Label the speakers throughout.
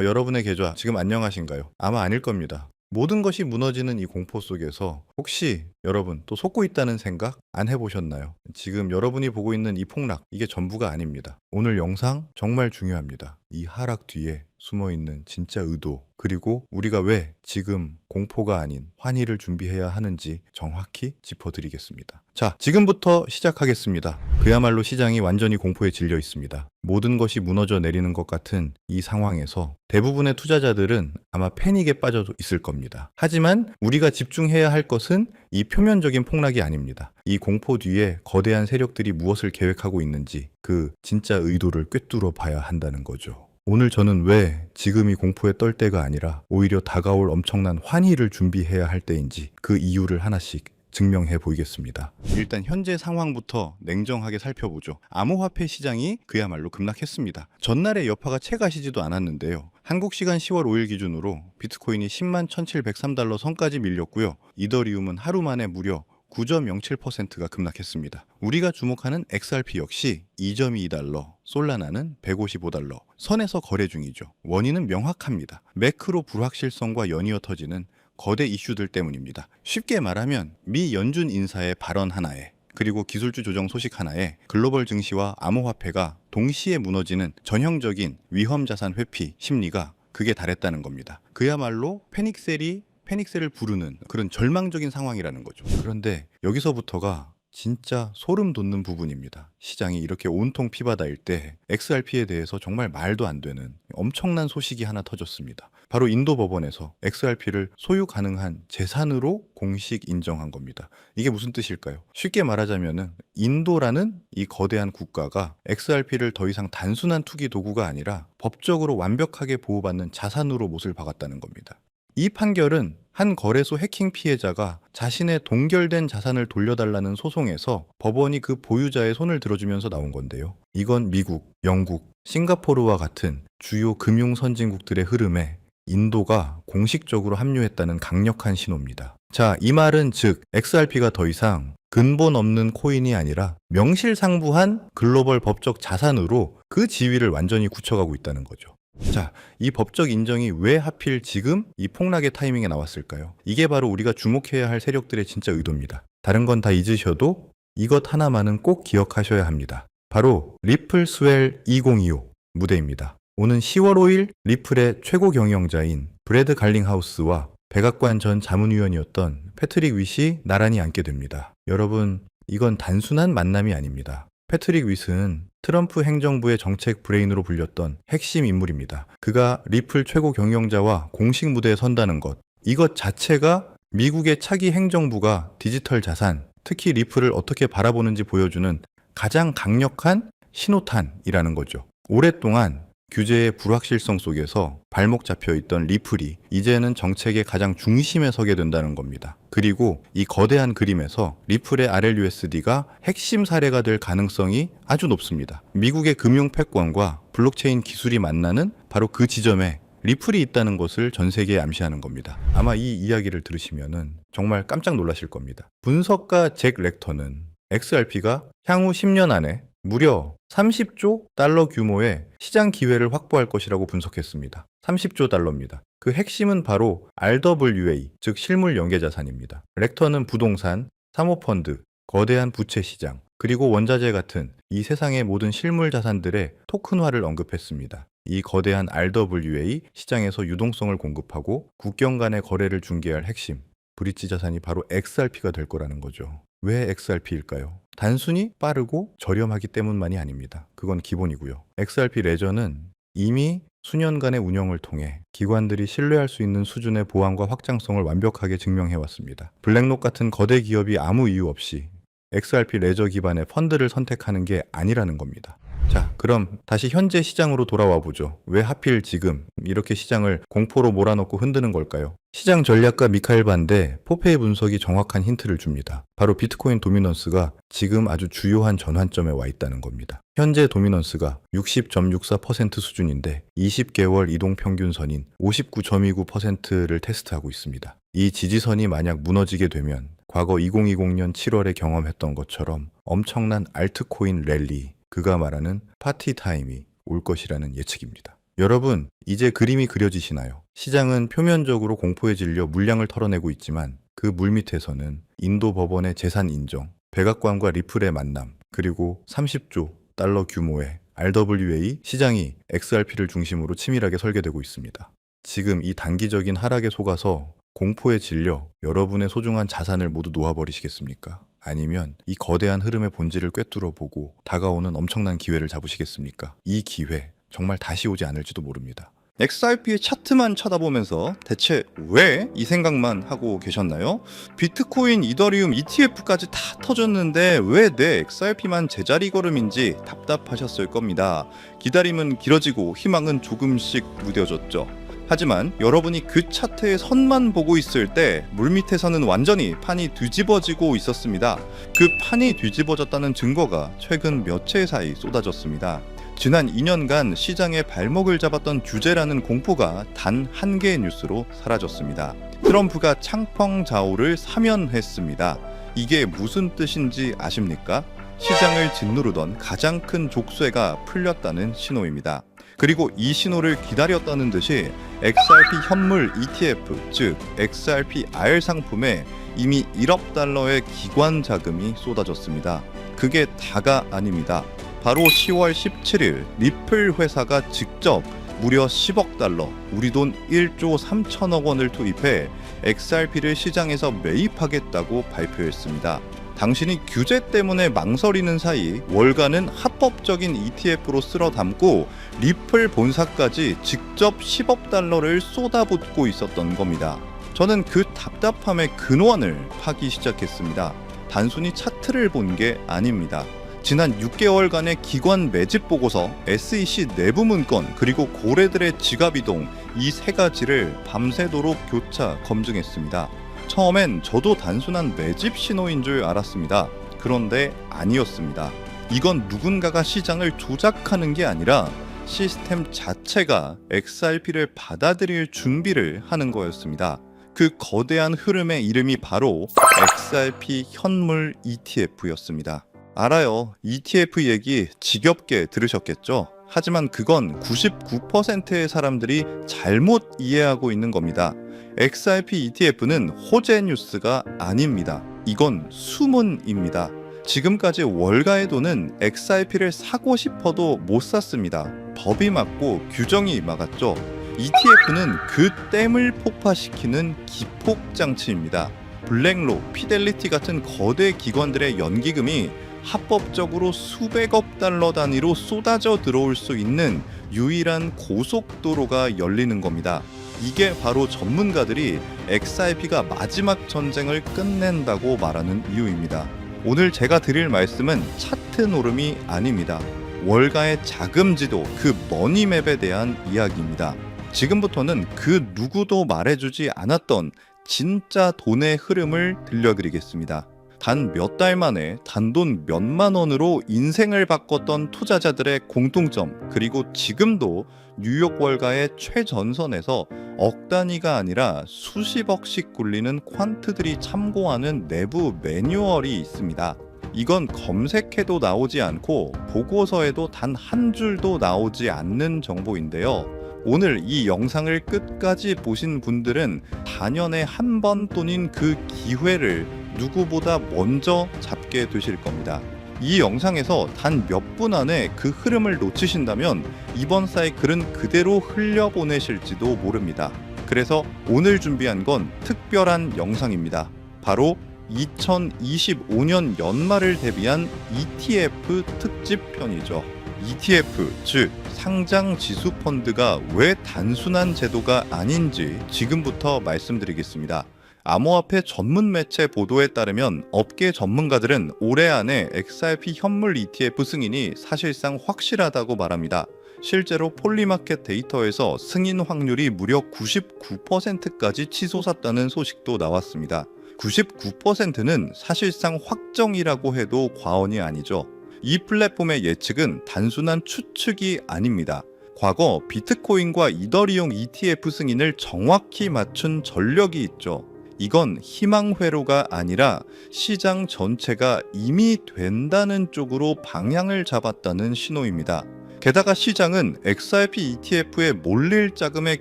Speaker 1: 여러분의 계좌 지금 안녕하신가요? 아마 아닐 겁니다. 모든 것이 무너지는 이 공포 속에서 혹시 여러분 또 속고 있다는 생각 안 해보셨나요? 지금 여러분이 보고 있는 이 폭락, 이게 전부가 아닙니다. 오늘 영상 정말 중요합니다. 이 하락 뒤에 숨어 있는 진짜 의도, 그리고 우리가 왜 지금 공포가 아닌 환희를 준비해야 하는지 정확히 짚어드리겠습니다. 자, 지금부터 시작하겠습니다. 그야말로 시장이 완전히 공포에 질려 있습니다. 모든 것이 무너져 내리는 것 같은 이 상황에서 대부분의 투자자들은 아마 패닉에 빠져 있을 겁니다. 하지만 우리가 집중해야 할 것은 이 표면적인 폭락이 아닙니다. 이 공포 뒤에 거대한 세력들이 무엇을 계획하고 있는지 그 진짜 의도를 꿰뚫어 봐야 한다는 거죠. 오늘 저는 왜 지금 이 공포에 떨 때가 아니라 오히려 다가올 엄청난 환희를 준비해야 할 때인지 그 이유를 하나씩 증명해 보이겠습니다. 일단 현재 상황부터 냉정하게 살펴보죠. 암호화폐 시장이 그야말로 급락했습니다. 전날의 여파가 채 가시지도 않았는데요. 한국 시간 10월 5일 기준으로 비트코인이 10만 1703달러 선까지 밀렸고요. 이더리움은 하루 만에 무려 9.07%가 급락했습니다. 우리가 주목하는 XRP 역시 2.2달러, 솔라나는 155달러, 선에서 거래 중이죠. 원인은 명확합니다. 매크로 불확실성과 연이어 터지는 거대 이슈들 때문입니다. 쉽게 말하면 미 연준 인사의 발언 하나에 그리고 기술주 조정 소식 하나에 글로벌 증시와 암호화폐가 동시에 무너지는 전형적인 위험자산 회피 심리가 극에 달했다는 겁니다. 그야말로 패닉셀을 부르는 그런 절망적인 상황이라는 거죠. 그런데 여기서부터가 진짜 소름 돋는 부분입니다. 시장이 이렇게 온통 피바다일 때 XRP에 대해서 정말 말도 안 되는 엄청난 소식이 하나 터졌습니다. 바로 인도 법원에서 XRP를 소유 가능한 재산으로 공식 인정한 겁니다. 이게 무슨 뜻일까요? 쉽게 말하자면은 인도라는 이 거대한 국가가 XRP를 더 이상 단순한 투기 도구가 아니라 법적으로 완벽하게 보호받는 자산으로 못을 박았다는 겁니다. 이 판결은 한 거래소 해킹 피해자가 자신의 동결된 자산을 돌려달라는 소송에서 법원이 그 보유자의 손을 들어주면서 나온 건데요. 이건 미국, 영국, 싱가포르와 같은 주요 금융 선진국들의 흐름에 인도가 공식적으로 합류했다는 강력한 신호입니다. 자, 이 말은 즉 XRP가 더 이상 근본 없는 코인이 아니라 명실상부한 글로벌 법적 자산으로 그 지위를 완전히 굳혀가고 있다는 거죠. 자, 이 법적 인정이 왜 하필 지금 이 폭락의 타이밍에 나왔을까요? 이게 바로 우리가 주목해야 할 세력들의 진짜 의도입니다. 다른 건 다 잊으셔도 이것 하나만은 꼭 기억하셔야 합니다. 바로 리플 스웰 2025 무대입니다. 오는 10월 5일 리플의 최고 경영자인 브래드 갈링하우스와 백악관 전 자문위원이었던 패트릭 윗이 나란히 앉게 됩니다. 여러분, 이건 단순한 만남이 아닙니다. 패트릭 윗은 트럼프 행정부의 정책 브레인으로 불렸던 핵심 인물입니다. 그가 리플 최고 경영자와 공식 무대에 선다는 것, 이것 자체가 미국의 차기 행정부가 디지털 자산, 특히 리플을 어떻게 바라보는지 보여주는 가장 강력한 신호탄이라는 거죠. 오랫동안 규제의 불확실성 속에서 발목 잡혀 있던 리플이 이제는 정책의 가장 중심에 서게 된다는 겁니다. 그리고 이 거대한 그림에서 리플의 RLUSD가 핵심 사례가 될 가능성이 아주 높습니다. 미국의 금융 패권과 블록체인 기술이 만나는 바로 그 지점에 리플이 있다는 것을 전 세계에 암시하는 겁니다. 아마 이 이야기를 들으시면은 정말 깜짝 놀라실 겁니다. 분석가 잭 렉터는 XRP가 향후 10년 안에 무려 30조 달러 규모의 시장 기회를 확보할 것이라고 분석했습니다. 30조 달러입니다. 그 핵심은 바로 RWA, 즉 실물 연계자산입니다. 렉터는 부동산, 사모펀드, 거대한 부채 시장, 그리고 원자재 같은 이 세상의 모든 실물 자산들의 토큰화를 언급했습니다. 이 거대한 RWA 시장에서 유동성을 공급하고 국경 간의 거래를 중개할 핵심, 브릿지 자산이 바로 XRP가 될 거라는 거죠. 왜 XRP일까요? 단순히 빠르고 저렴하기 때문만이 아닙니다. 그건 기본이고요. XRP 레저는 이미 수년간의 운영을 통해 기관들이 신뢰할 수 있는 수준의 보안과 확장성을 완벽하게 증명해왔습니다. 블랙록 같은 거대 기업이 아무 이유 없이 XRP 레저 기반의 펀드를 선택하는 게 아니라는 겁니다. 자, 그럼 다시 현재 시장으로 돌아와 보죠. 왜 하필 지금 이렇게 시장을 공포로 몰아넣고 흔드는 걸까요? 시장 전략가 미카엘 반데 포페의 분석이 정확한 힌트를 줍니다. 바로 비트코인 도미넌스가 지금 아주 주요한 전환점에 와 있다는 겁니다. 현재 도미넌스가 60.64% 수준인데 20개월 이동평균선인 59.29%를 테스트하고 있습니다. 이 지지선이 만약 무너지게 되면 과거 2020년 7월에 경험했던 것처럼 엄청난 알트코인 랠리, 그가 말하는 파티 타임이 올 것이라는 예측입니다. 여러분, 이제 그림이 그려지시나요? 시장은 표면적으로 공포에 질려 물량을 털어내고 있지만 그 물밑에서는 인도 법원의 재산 인정, 백악관과 리플의 만남, 그리고 30조 달러 규모의 RWA 시장이 XRP를 중심으로 치밀하게 설계되고 있습니다. 지금 이 단기적인 하락에 속아서 공포에 질려 여러분의 소중한 자산을 모두 놓아버리시겠습니까? 아니면 이 거대한 흐름의 본질을 꿰뚫어 보고 다가오는 엄청난 기회를 잡으시겠습니까? 이 기회 정말 다시 오지 않을지도 모릅니다.
Speaker 2: XRP의 차트만 쳐다보면서 대체 왜 이 생각만 하고 계셨나요? 비트코인, 이더리움, ETF까지 다 터졌는데 왜 내 XRP만 제자리 걸음인지 답답하셨을 겁니다. 기다림은 길어지고 희망은 조금씩 무뎌졌죠. 하지만 여러분이 그 차트의 선만 보고 있을 때 물밑에서는 완전히 판이 뒤집어지고 있었습니다. 그 판이 뒤집어졌다는 증거가 최근 며칠 사이 쏟아졌습니다. 지난 2년간 시장의 발목을 잡았던 규제라는 공포가 단 한 개의 뉴스로 사라졌습니다. 트럼프가 창펑자오를 사면했습니다. 이게 무슨 뜻인지 아십니까? 시장을 짓누르던 가장 큰 족쇄가 풀렸다는 신호입니다. 그리고 이 신호를 기다렸다는 듯이 XRP 현물 ETF, 즉 XRPR 상품에 이미 1억 달러의 기관 자금이 쏟아졌습니다. 그게 다가 아닙니다. 바로 10월 17일 리플 회사가 직접 무려 10억 달러, 우리 돈 1조 3천억 원을 투입해 XRP를 시장에서 매입하겠다고 발표했습니다. 당신이 규제 때문에 망설이는 사이 월가는 합법적인 ETF로 쓸어 담고 리플 본사까지 직접 10억 달러를 쏟아붓고 있었던 겁니다. 저는 그 답답함의 근원을 파기 시작했습니다. 단순히 차트를 본 게 아닙니다. 지난 6개월간의 기관 매집 보고서, SEC 내부 문건, 그리고 고래들의 지갑 이동, 이 세 가지를 밤새도록 교차 검증했습니다. 처음엔 저도 단순한 매집 신호인 줄 알았습니다. 그런데 아니었습니다. 이건 누군가가 시장을 조작하는 게 아니라 시스템 자체가 XRP를 받아들일 준비를 하는 거였습니다. 그 거대한 흐름의 이름이 바로 XRP 현물 ETF였습니다. 알아요. ETF 얘기 지겹게 들으셨겠죠? 하지만 그건 99%의 사람들이 잘못 이해하고 있는 겁니다. XRP ETF는 호재 뉴스가 아닙니다. 이건 수문입니다. 지금까지 월가의 돈은 XRP를 사고 싶어도 못 샀습니다. 법이 막고 규정이 막았죠. ETF는 그 댐을 폭파시키는 기폭장치입니다. 블랙로, 피델리티 같은 거대 기관들의 연기금이 합법적으로 수백억 달러 단위로 쏟아져 들어올 수 있는 유일한 고속도로가 열리는 겁니다. 이게 바로 전문가들이 XRP가 마지막 전쟁을 끝낸다고 말하는 이유입니다. 오늘 제가 드릴 말씀은 차트 노름이 아닙니다. 월가의 자금지도, 그 머니맵에 대한 이야기입니다. 지금부터는 그 누구도 말해주지 않았던 진짜 돈의 흐름을 들려드리겠습니다. 단 몇 달 만에 단돈 몇만 원으로 인생을 바꿨던 투자자들의 공통점, 그리고 지금도 뉴욕 월가의 최전선에서 억 단위가 아니라 수십억씩 굴리는 퀀트들이 참고하는 내부 매뉴얼이 있습니다. 이건 검색해도 나오지 않고 보고서에도 단 한 줄도 나오지 않는 정보인데요. 오늘 이 영상을 끝까지 보신 분들은 단연에 한 번뿐인 그 기회를 누구보다 먼저 잡게 되실 겁니다. 이 영상에서 단 몇 분 안에 그 흐름을 놓치신다면 이번 사이클은 그대로 흘려보내실지도 모릅니다. 그래서 오늘 준비한 건 특별한 영상입니다. 바로 2025년 연말을 대비한 ETF 특집편이죠. ETF, 즉 상장 지수 펀드가 왜 단순한 제도가 아닌지 지금부터 말씀드리겠습니다. 암호화폐 전문 매체 보도에 따르면 업계 전문가들은 올해 안에 XRP 현물 ETF 승인이 사실상 확실하다고 말합니다. 실제로 폴리마켓 데이터에서 승인 확률이 무려 99%까지 치솟았다는 소식도 나왔습니다. 99%는 사실상 확정이라고 해도 과언이 아니죠. 이 플랫폼의 예측은 단순한 추측이 아닙니다. 과거 비트코인과 이더리움 ETF 승인을 정확히 맞춘 전력이 있죠. 이건 희망회로가 아니라 시장 전체가 이미 된다는 쪽으로 방향을 잡았다는 신호입니다. 게다가 시장은 XRP ETF의 몰릴 자금의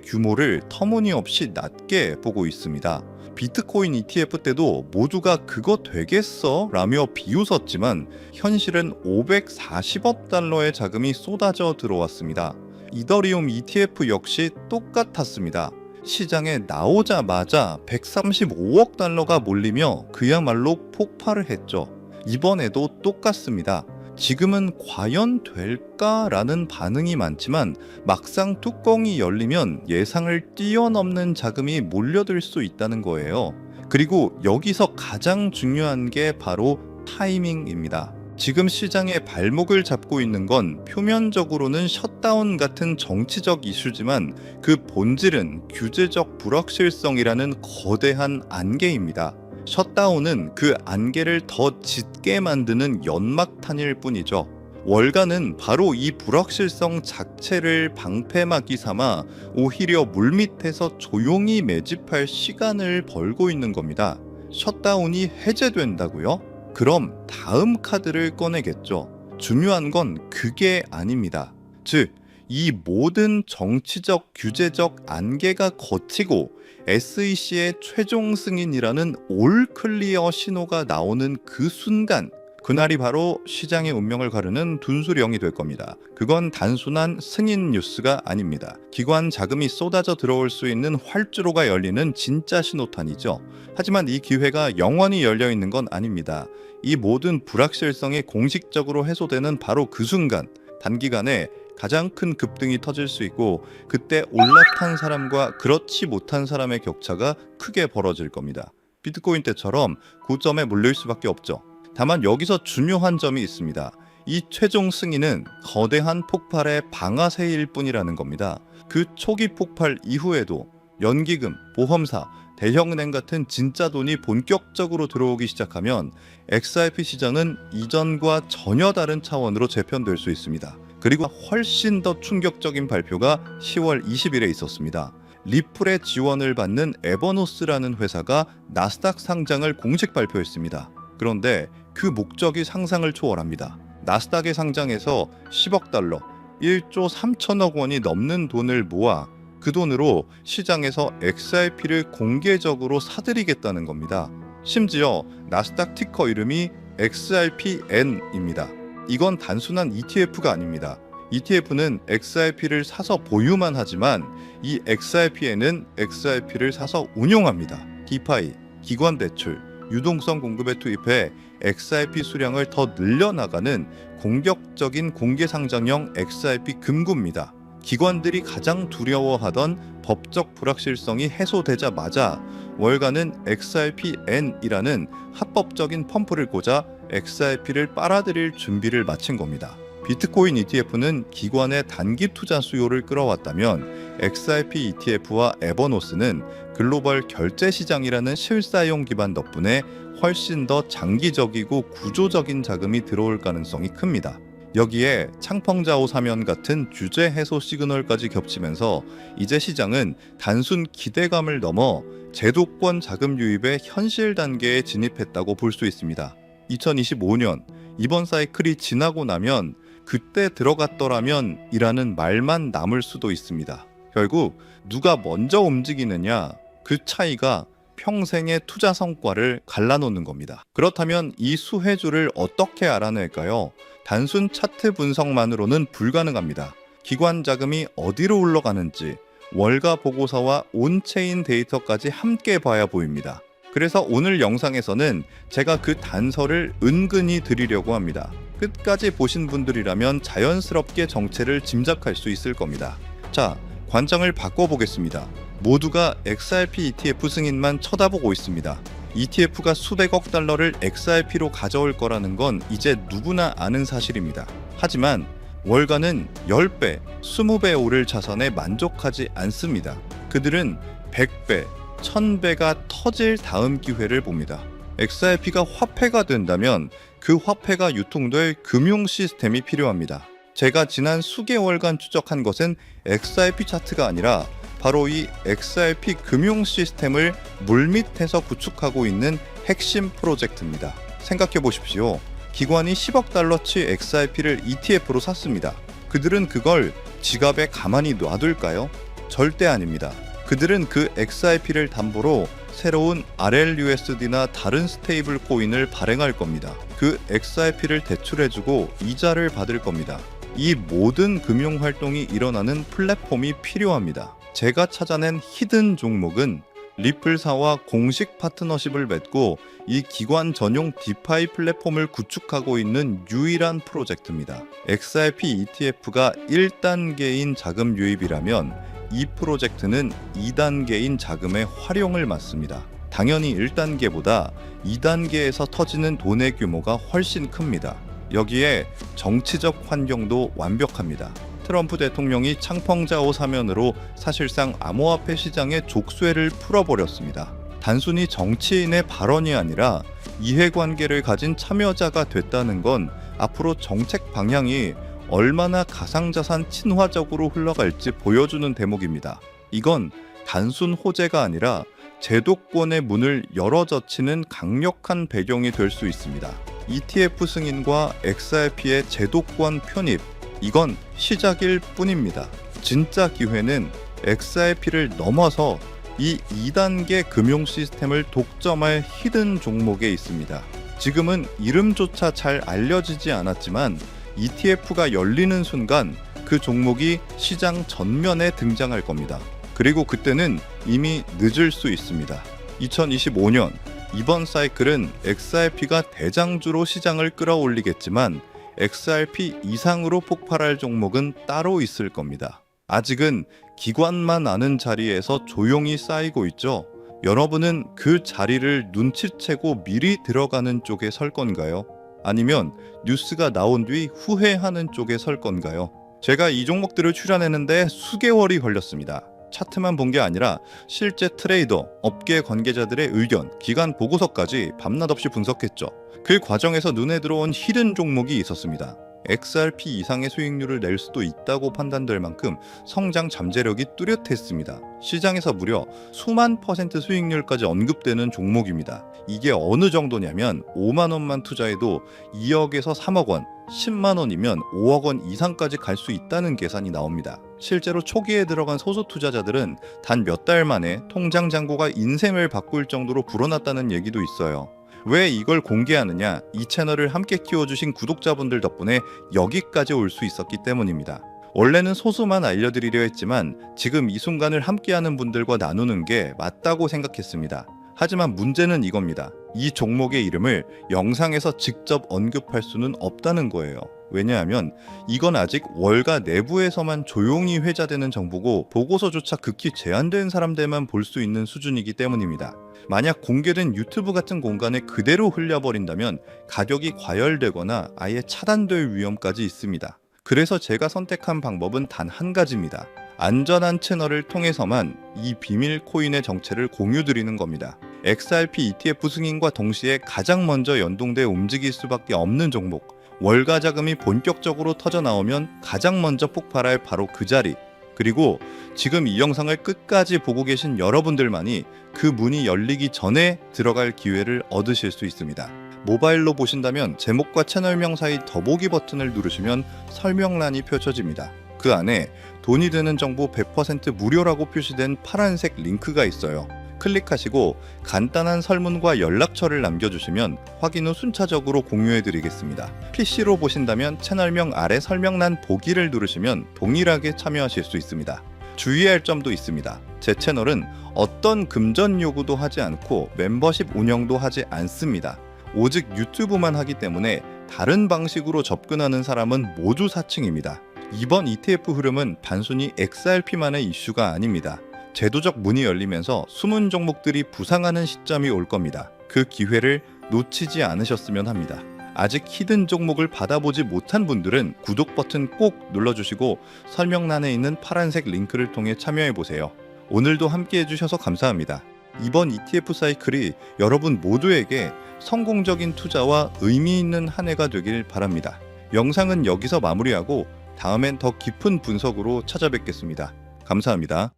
Speaker 2: 규모를 터무니없이 낮게 보고 있습니다. 비트코인 ETF 때도 모두가 그거 되겠어? 라며 비웃었지만 현실은 540억 달러의 자금이 쏟아져 들어왔습니다. 이더리움 ETF 역시 똑같았습니다. 시장에 나오자마자 135억 달러가 몰리며 그야말로 폭발을 했죠. 이번에도 똑같습니다. 지금은 과연 될까라는 반응이 많지만 막상 뚜껑이 열리면 예상을 뛰어넘는 자금이 몰려들 수 있다는 거예요. 그리고 여기서 가장 중요한 게 바로 타이밍입니다. 지금 시장의 발목을 잡고 있는 건 표면적으로는 셧다운 같은 정치적 이슈지만 그 본질은 규제적 불확실성이라는 거대한 안개입니다. 셧다운은 그 안개를 더 짙게 만드는 연막탄일 뿐이죠. 월가는 바로 이 불확실성 자체를 방패막이 삼아 오히려 물밑에서 조용히 매집할 시간을 벌고 있는 겁니다. 셧다운이 해제된다고요? 그럼 다음 카드를 꺼내겠죠. 중요한 건 그게 아닙니다. 즉, 이 모든 정치적 규제적 안개가 거치고 SEC의 최종 승인이라는 올 클리어 신호가 나오는 그 순간, 그날이 바로 시장의 운명을 가르는 둔수령이 될 겁니다. 그건 단순한 승인 뉴스가 아닙니다. 기관 자금이 쏟아져 들어올 수 있는 활주로가 열리는 진짜 신호탄이죠. 하지만 이 기회가 영원히 열려 있는 건 아닙니다. 이 모든 불확실성이 공식적으로 해소되는 바로 그 순간, 단기간에 가장 큰 급등이 터질 수 있고 그때 올라탄 사람과 그렇지 못한 사람의 격차가 크게 벌어질 겁니다. 비트코인 때처럼 고점에 몰릴 수밖에 없죠. 다만 여기서 중요한 점이 있습니다. 이 최종 승인은 거대한 폭발의 방아쇠일 뿐이라는 겁니다. 그 초기 폭발 이후에도 연기금, 보험사, 대형은행 같은 진짜 돈이 본격적으로 들어오기 시작하면 XRP 시장은 이전과 전혀 다른 차원으로 재편될 수 있습니다. 그리고 훨씬 더 충격적인 발표가 10월 20일에 있었습니다. 리플의 지원을 받는 에버노스라는 회사가 나스닥 상장을 공식 발표했습니다. 그런데 그 목적이 상상을 초월합니다. 나스닥에 상장해서 10억 달러, 1조 3천억 원이 넘는 돈을 모아 그 돈으로 시장에서 XRP를 공개적으로 사들이겠다는 겁니다. 심지어 나스닥 티커 이름이 XRPN입니다. 이건 단순한 ETF가 아닙니다. ETF는 XRP를 사서 보유만 하지만 이 XRPN은 XRP를 사서 운용합니다. 디파이, 기관 대출, 유동성 공급에 투입해 XRP 수량을 더 늘려나가는 공격적인 공개상장형 XRP 금고입니다. 기관들이 가장 두려워하던 법적 불확실성이 해소되자마자 월가는 XRPN이라는 합법적인 펌프를 꽂아 XRP를 빨아들일 준비를 마친 겁니다. 비트코인 ETF는 기관의 단기 투자 수요를 끌어왔다면 XRP ETF와 에버노스는 글로벌 결제 시장이라는 실사용 기반 덕분에 훨씬 더 장기적이고 구조적인 자금이 들어올 가능성이 큽니다. 여기에 창펑자오 사면 같은 규제 해소 시그널까지 겹치면서 이제 시장은 단순 기대감을 넘어 제도권 자금 유입의 현실 단계에 진입했다고 볼 수 있습니다. 2025년 이번 사이클이 지나고 나면 그때 들어갔더라면 이라는 말만 남을 수도 있습니다. 결국 누가 먼저 움직이느냐, 그 차이가 평생의 투자 성과를 갈라놓는 겁니다. 그렇다면 이 수혜주를 어떻게 알아낼까요? 단순 차트 분석만으로는 불가능합니다. 기관 자금이 어디로 흘러가는지 월가 보고서와 온체인 데이터까지 함께 봐야 보입니다. 그래서 오늘 영상에서는 제가 그 단서를 은근히 드리려고 합니다. 끝까지 보신 분들이라면 자연스럽게 정체를 짐작할 수 있을 겁니다. 자, 관점을 바꿔보겠습니다. 모두가 XRP ETF 승인만 쳐다보고 있습니다. ETF가 수백억 달러를 XRP로 가져올 거라는 건 이제 누구나 아는 사실입니다. 하지만 월가는 10배, 20배 오를 자산에 만족하지 않습니다. 그들은 100배, 1000배가 터질 다음 기회를 봅니다. XRP가 화폐가 된다면 그 화폐가 유통될 금융 시스템이 필요합니다. 제가 지난 수개월간 추적한 것은 XRP 차트가 아니라 바로 이 XRP 금융 시스템을 물밑에서 구축하고 있는 핵심 프로젝트입니다. 생각해 보십시오. 기관이 10억 달러치 XRP를 ETF로 샀습니다. 그들은 그걸 지갑에 가만히 놔둘까요? 절대 아닙니다. 그들은 그 XRP를 담보로 새로운 RLUSD나 다른 스테이블 코인을 발행할 겁니다. 그 XRP를 대출해주고 이자를 받을 겁니다. 이 모든 금융 활동이 일어나는 플랫폼이 필요합니다. 제가 찾아낸 히든 종목은 리플사와 공식 파트너십을 맺고 이 기관 전용 디파이 플랫폼을 구축하고 있는 유일한 프로젝트입니다. XRP ETF가 1단계인 자금 유입이라면 이 프로젝트는 2단계인 자금의 활용을 맡습니다. 당연히 1단계보다 2단계에서 터지는 돈의 규모가 훨씬 큽니다. 여기에 정치적 환경도 완벽합니다. 트럼프 대통령이 창펑자오 사면으로 사실상 암호화폐 시장의 족쇄를 풀어버렸습니다. 단순히 정치인의 발언이 아니라 이해관계를 가진 참여자가 됐다는 건 앞으로 정책 방향이 얼마나 가상자산 친화적으로 흘러갈지 보여주는 대목입니다. 이건 단순 호재가 아니라 제도권의 문을 열어젖히는 강력한 배경이 될 수 있습니다. ETF 승인과 XRP의 제도권 편입, 이건 시작일 뿐입니다. 진짜 기회는 XRP를 넘어서 이 2단계 금융 시스템을 독점할 히든 종목에 있습니다. 지금은 이름조차 잘 알려지지 않았지만 ETF가 열리는 순간 그 종목이 시장 전면에 등장할 겁니다. 그리고 그때는 이미 늦을 수 있습니다. 2025년 이번 사이클은 XRP가 대장주로 시장을 끌어올리겠지만 XRP 이상으로 폭발할 종목은 따로 있을 겁니다. 아직은 기관만 아는 자리에서 조용히 쌓이고 있죠. 여러분은 그 자리를 눈치채고 미리 들어가는 쪽에 설 건가요? 아니면 뉴스가 나온 뒤 후회하는 쪽에 설 건가요? 제가 이 종목들을 추려내는데 수개월이 걸렸습니다. 차트만 본 게 아니라 실제 트레이더, 업계 관계자들의 의견, 기관 보고서까지 밤낮 없이 분석했죠. 그 과정에서 눈에 들어온 히든 종목이 있었습니다. XRP 이상의 수익률을 낼 수도 있다고 판단될 만큼 성장 잠재력이 뚜렷했습니다. 시장에서 무려 수만 % 수익률까지 언급되는 종목입니다. 이게 어느 정도냐면 5만 원만 투자해도 2억에서 3억 원, 10만 원이면 5억 원 이상까지 갈 수 있다는 계산이 나옵니다. 실제로 초기에 들어간 소수 투자자들은 단 몇 달 만에 통장 잔고가 인생을 바꿀 정도로 불어났다는 얘기도 있어요. 왜 이걸 공개하느냐? 이 채널을 함께 키워주신 구독자분들 덕분에 여기까지 올 수 있었기 때문입니다. 원래는 소수만 알려드리려 했지만 지금 이 순간을 함께하는 분들과 나누는 게 맞다고 생각했습니다. 하지만 문제는 이겁니다. 이 종목의 이름을 영상에서 직접 언급할 수는 없다는 거예요. 왜냐하면 이건 아직 월가 내부에서만 조용히 회자되는 정보고 보고서조차 극히 제한된 사람들만 볼 수 있는 수준이기 때문입니다. 만약 공개된 유튜브 같은 공간에 그대로 흘려버린다면 가격이 과열되거나 아예 차단될 위험까지 있습니다. 그래서 제가 선택한 방법은 단 한 가지입니다. 안전한 채널을 통해서만 이 비밀 코인의 정체를 공유드리는 겁니다. XRP ETF 승인과 동시에 가장 먼저 연동돼 움직일 수밖에 없는 종목, 월가 자금이 본격적으로 터져 나오면 가장 먼저 폭발할 바로 그 자리, 그리고 지금 이 영상을 끝까지 보고 계신 여러분들만이 그 문이 열리기 전에 들어갈 기회를 얻으실 수 있습니다. 모바일로 보신다면 제목과 채널명 사이 더보기 버튼을 누르시면 설명란이 펼쳐집니다. 그 안에 돈이 되는 정보 100% 무료라고 표시된 파란색 링크가 있어요. 클릭하시고 간단한 설문과 연락처를 남겨주시면 확인 후 순차적으로 공유해드리겠습니다. PC로 보신다면 채널명 아래 설명란 보기를 누르시면 동일하게 참여하실 수 있습니다. 주의할 점도 있습니다. 제 채널은 어떤 금전 요구도 하지 않고 멤버십 운영도 하지 않습니다. 오직 유튜브만 하기 때문에 다른 방식으로 접근하는 사람은 모두 사칭입니다. 이번 ETF 흐름은 단순히 XRP만의 이슈가 아닙니다. 제도적 문이 열리면서 숨은 종목들이 부상하는 시점이 올 겁니다. 그 기회를 놓치지 않으셨으면 합니다. 아직 히든 종목을 받아보지 못한 분들은 구독 버튼 꼭 눌러주시고 설명란에 있는 파란색 링크를 통해 참여해보세요. 오늘도 함께 해주셔서 감사합니다. 이번 ETF 사이클이 여러분 모두에게 성공적인 투자와 의미 있는 한 해가 되길 바랍니다. 영상은 여기서 마무리하고 다음엔 더 깊은 분석으로 찾아뵙겠습니다. 감사합니다.